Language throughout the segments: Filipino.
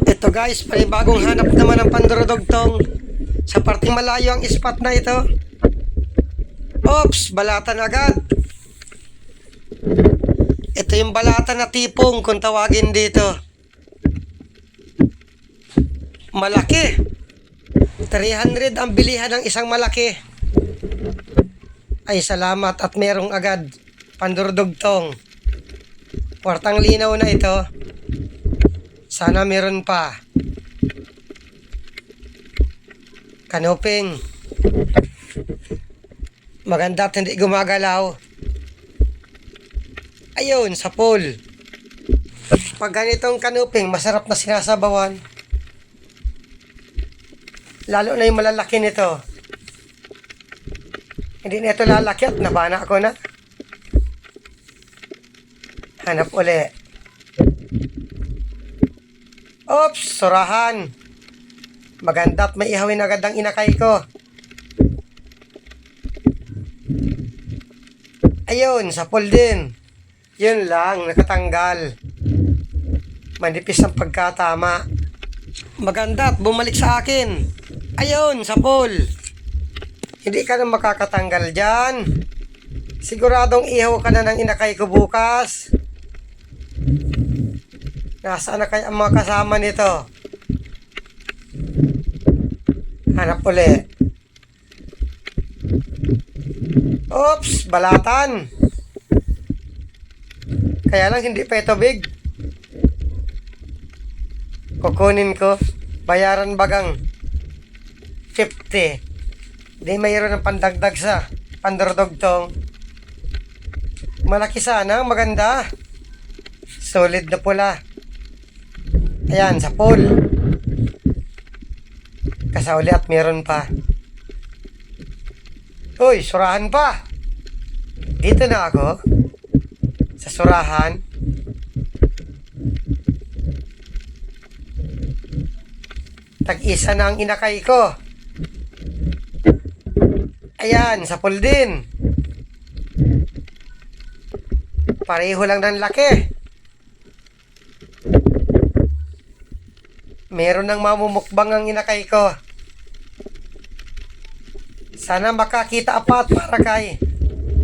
Ito guys, panibagong hanap naman ng pandurudugtong. Sa parting malayo ang spot na ito. Oops, balatan agad. Ito yung balatan na tipong kung tawagin dito. Malaki. 300 ang bilihan ng isang malaki. Ay salamat at merong agad pandurdugtong. Kwartang linaw na ito. Sana meron pa. Kanuping. Maganda at hindi gumagalaw. Ayun, sa pool. Pag ganitong kanuping, masarap na sinasabawan. Lalo na yung malalaki nito. Hindi na ito lalaki at nabana ako na. Hanap uli. Oops, surahan. Maganda at may ihawin agad ang inakay ko. Ayun, sa pool din. Yun lang, nakatanggal. Manipis ang pagkatama. Maganda at bumalik sa akin. Ayun, sa pool. Hindi ka na makakatanggal dyan. Siguradong ihaw ka na ng inakay ko bukas. Nasaan na kaya ang mga kasama nito? Hanap uli. Oops, balatan. Kaya lang hindi pa ito big. Kukunin ko. Bayaran bagang 50. Di mayroon ng pandagdag sa pandurdugtong. Malaki sana, maganda. Solid na pula. Ayan, sa pool. Kasauli at meron pa. Uy, surahan pa. Dito na ako. Sa surahan. Tag-isa na ang inakay ko. Ayan, sa pool din. Pareho lang ng laki. Meron ng mamumukbang ang inakay ko. Sana makakita apat para kay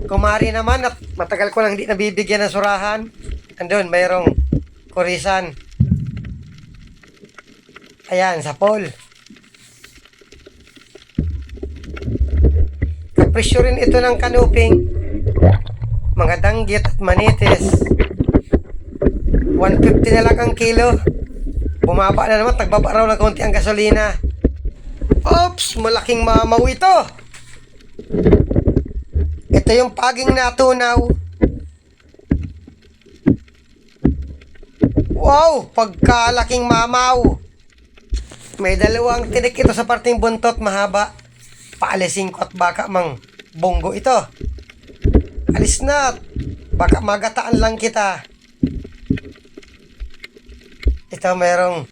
kumari naman at matagal ko lang hindi nabibigyan ng surahan. Andun, mayroong kurisan. Ayan, sa pool. Kapresyo rin ito ng kanuping. Mga danggit at manitis. 150 na lang ang kilo. Bumaba na naman, tagbaba raw ng konti ang gasolina. Oops, malaking mamaw ito. Ito yung paging natunaw. Wow, pagkalaking mamaw. May dalawang tinik ito sa parting buntot, mahaba. Paalisin ko at baka mang bonggo ito. Alis na, baka magataan lang kita. Ito merong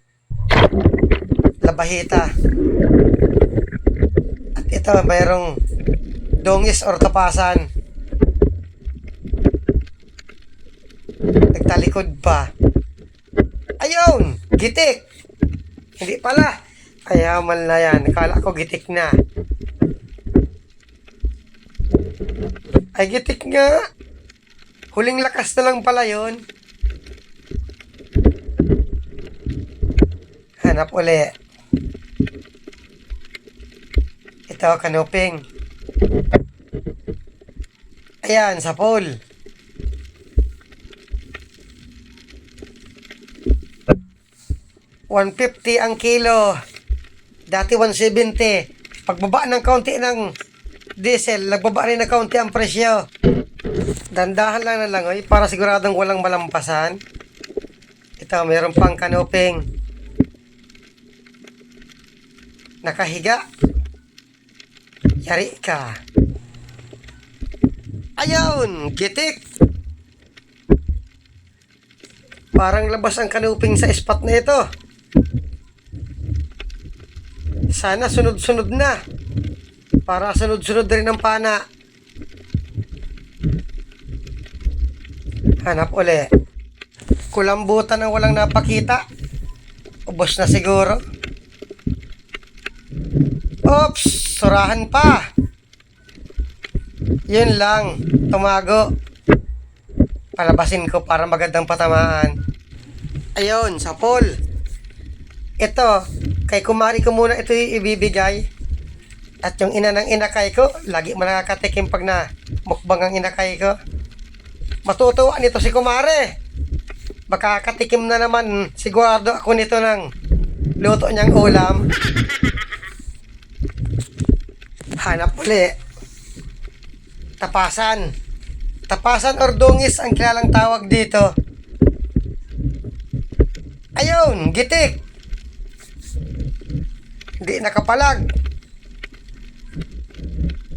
labahita. At ito merong dongis or tapasan. Nagtalikod pa. Ayun, gitik. Hindi pala. Ayaman na yan. Akala ko gitik na. Ay, gitik nga. Huling lakas na lang pala yun. Hanap uli. Ito, kanuping. Ayan, sa pool. $150 ang kilo. Dati 170. Pagbaba ng kaunti ng diesel, nagbaba rin ng kaunti ang presyo. Dandahan lang na langoy para siguradong walang malampasan. Ito, mayroon pang kanuping. Nakahiga. Yari ka. Ayun, gitik. Parang labas ang kanuping sa spot na ito. Sana sunod-sunod na. Para sunod-sunod rin ang pana. Hanap uli. Kulambutan ang walang napakita. Ubos na siguro. Oops! Surahan pa. Yun lang. Tumago. Palabasin ko para magandang patamaan. Ayun, sapol. Ito, kay kumari ko muna ito ibibigay. At yung ina ng inakay ko, lagi mo nakakatikim pag na mukbang ang inakay ko. Matutuwa nito si kumare. Makakatikim na naman sigurado ako nito ng luto niyang ulam. Hanap uli. Tapasan. Tapasan or dungis ang kilalang tawag dito. Ayun, gitik. Hindi nakapalag.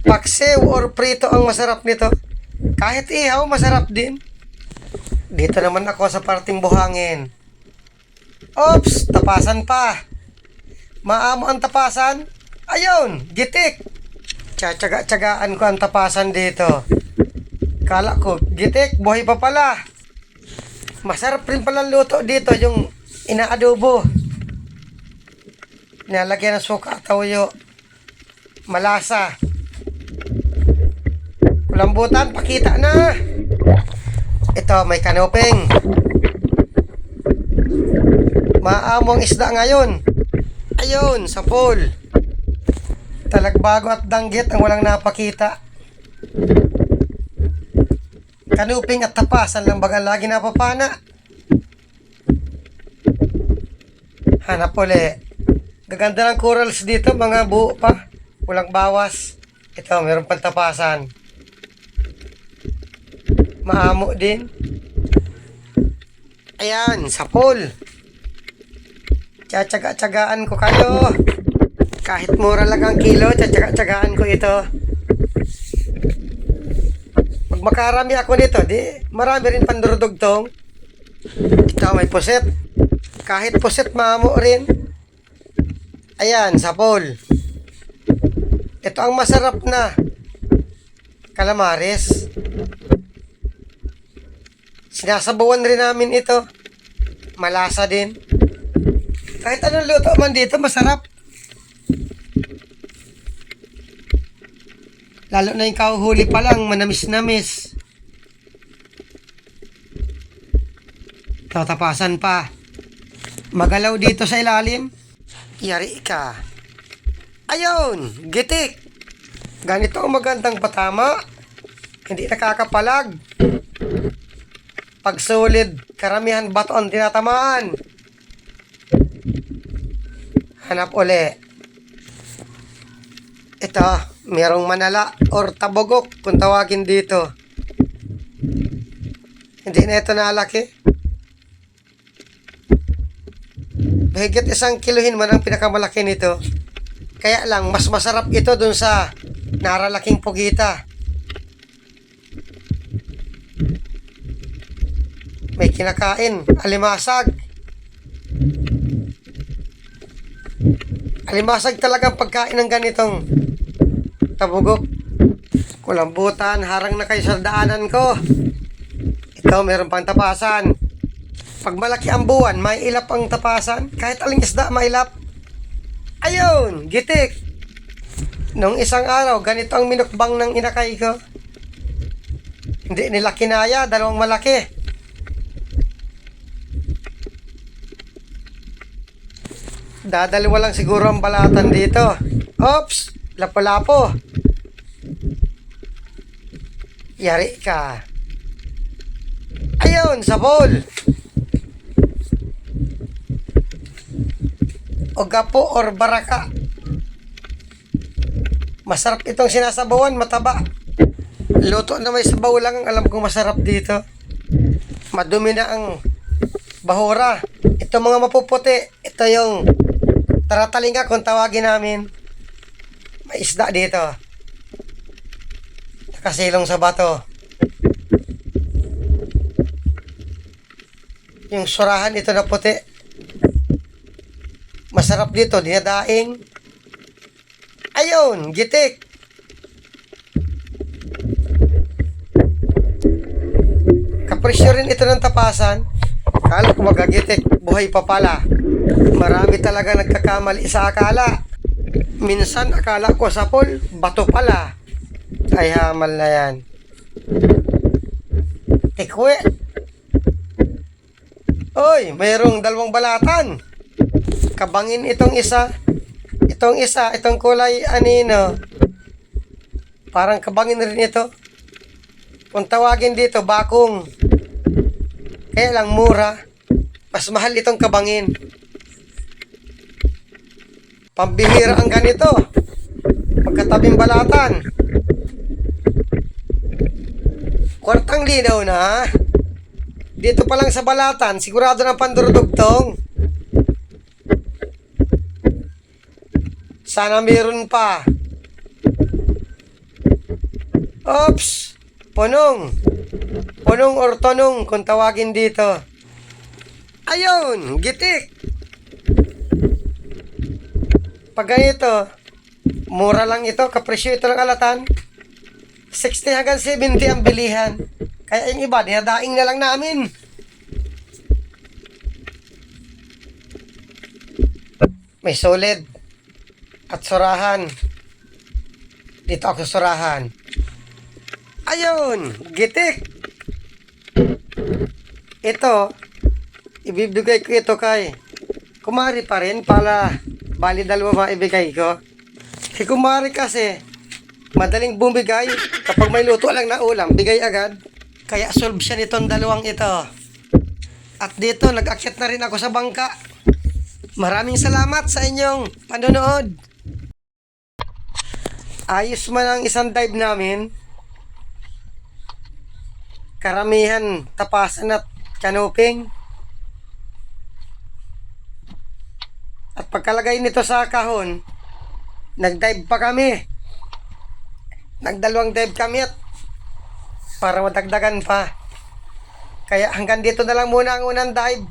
Paksiw or prito ang masarap nito. Kahit ihaw, masarap din. Dito naman ako sa parting buhangin. Oops, tapasan pa. Maamo ang tapasan. Ayun, gitik. Tsatsaga-tsagaan ko ang tapasan dito. Kala ko, gitik, buhay pa pala. Masarap rin pala luto dito yung inaadobo. Nilalagyan ng suka at toyo. Malasa. Kulambutan, pakita na. Ito, may kanuping. Maamong isda ngayon. Ayun, sapol. Talagbago at danggit ang walang napakita. Kanuping at tapasan lang baga lagi napapana. Hanap uli. Gaganda ng corals dito, mga buo pa. Walang bawas. Ito, meron pang tapasan. Maamo din. Ayan, sapol. Tsatsaga-tsagaan ko kayo. Kahit mura lang ang kilo, tsatsaga-tsagaan ko ito. Pag makarami ako nito, di marami rin pandurudugtong. Ito, may puset. Kahit puset, maamo rin. Ayan, sapol. Ito ang masarap na calamares. Sinasabawan rin namin ito. Malasa din. Kahit anong luto man dito, masarap. Lalo na yung kauhuli pa lang, manamis-namis. Tatapasan pa. Magalaw dito sa ilalim. Yari ka. Ayun, gitik. Ganito ang magandang patama. Hindi nakakapalag. Pag solid, karamihan bato ang tinatamaan. Hanap uli. Ito, merong manala or tabogok kung tawagin dito. Hindi na ito nalaki. Mahigit 1 kilohin man ang pinakamalaki nito. Kaya lang, mas masarap ito dun sa naralaking pugita. May kinakain, alimasag. Alimasag talagang pagkain ng ganitong tabugok. Kulambutan, harang na kayo sa daanan ko. Ito, meron pang tapasan. Pag malaki ang buwan, may ilap ang tapasan. Kahit aling isda, may ilap. Ayun, gitik. Nung isang araw, ganito ang minukbang ng inakay ko. Hindi nila kinaya, dalawang malaki. Dadaliwa lang siguro ang balatan dito. Oops! Lapo-lapo. Yari ka. Ayun, sabol. O gapo or baraka. Masarap itong sinasabawan, mataba. Luto na may sabaw lang ang alam kong masarap dito. Madumi na ang bahura. Ito mga mapuputi. Ito yung taratalinga kung tawagin namin. May isda dito. Nakasilong sa bato. Yung surahan ito na puti. Masarap dito, dinadaing. Ayun, gitik. Kapresyo rin ito ng tapasan. Kala ko magagitik. buhay pa pala. Marami talaga nagkakamali sa akala. Minsan akala ko sa pool, bato pala. Ay hamal na yan. Tikwe. Oy, mayroong dalawang balatan. Kabangin itong isa. Itong kulay anino. Parang kabangin rin ito. Kung tawagin dito, bakong. Kaya lang mura. Mas mahal itong kabangin. Pambihira ang ganito. Pagkatabing balatan. Kwartang linaw na. Dito pa lang sa balatan, sigurado ng pandurudugtong. Sana meron pa. Oops! Punong. Punong or tonong kung tawagin dito. Ayun! Gitik! Pag ganito, mura lang ito, kapresyo ito ng alatan. 60 hanggang 70 ang bilihan. Kaya yung iba, dinadaing na lang namin. May solid at surahan. Dito ako sa surahan. Ayun, gitik. Ito, ibibigay ko ito kay kumari pa rin para bali dalawa maibigay ko. Si kumari kasi, madaling bumigay. Kapag may luto lang na ulam, bigay agad. Kaya solve siya nitong dalawang ito. At dito, nag-akyat na rin ako sa bangka. Maraming salamat sa inyong panonood. Ayos man ang isang dive namin. Karamihan tapasan at canoping. At pagkalagay nito sa kahon, nag-dive pa kami. Nagdalawang dive kami at para madagdagan pa. Kaya hanggang dito na lang muna ang unang dive.